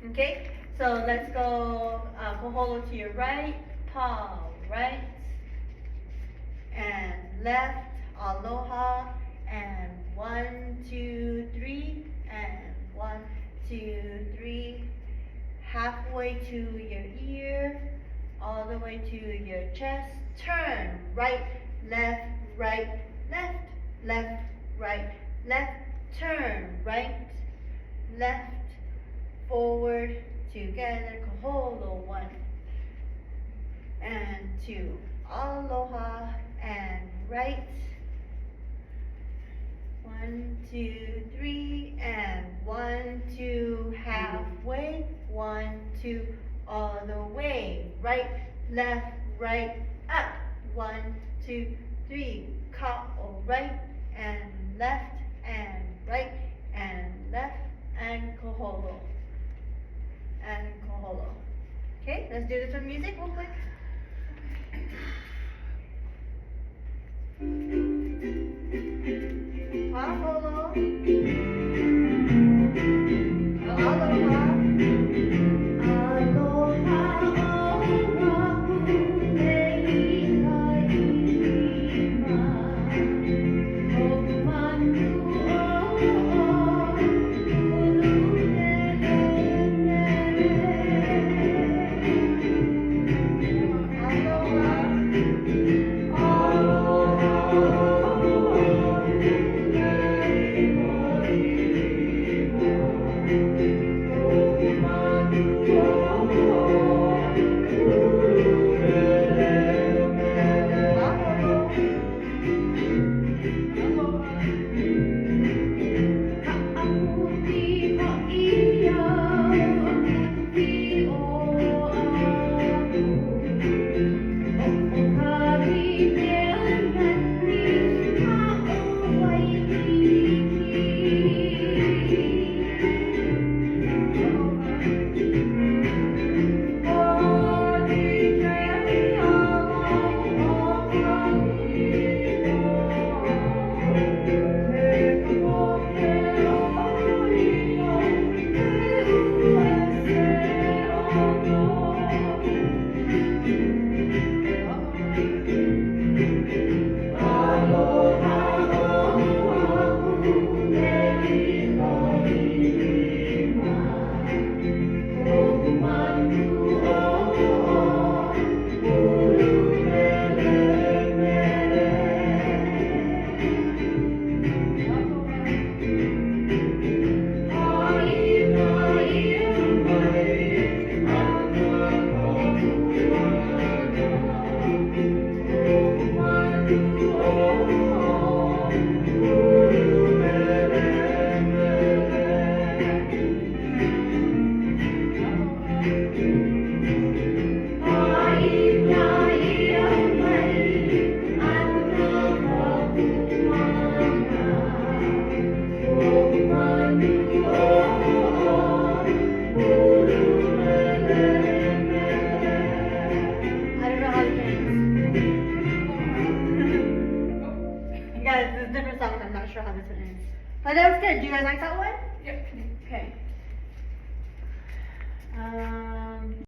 Okay, so let's go koholo to your right, palm right, and left, aloha, and 1, 2, 3, and 1, 2, 3, halfway to your ear, all the way to your chest, turn, right, left, right, left, left, right, left, turn, right, left, forward, together, koholo, 1, and 2, aloha, and right, 1, 2, 3, and 1, 2, halfway, 1, 2, all the way, right, left, right, up, 1, 2, 3, ka'o, right, and left, and right, and left, and koholo, and koholo. Okay, let's do this with music real quick. Mahalo. Aloha. Aloha oahu leila ima. Omanu o ululele. Guys, there's different songs. I'm not sure how this one ends. But that was good. Do you guys like that one?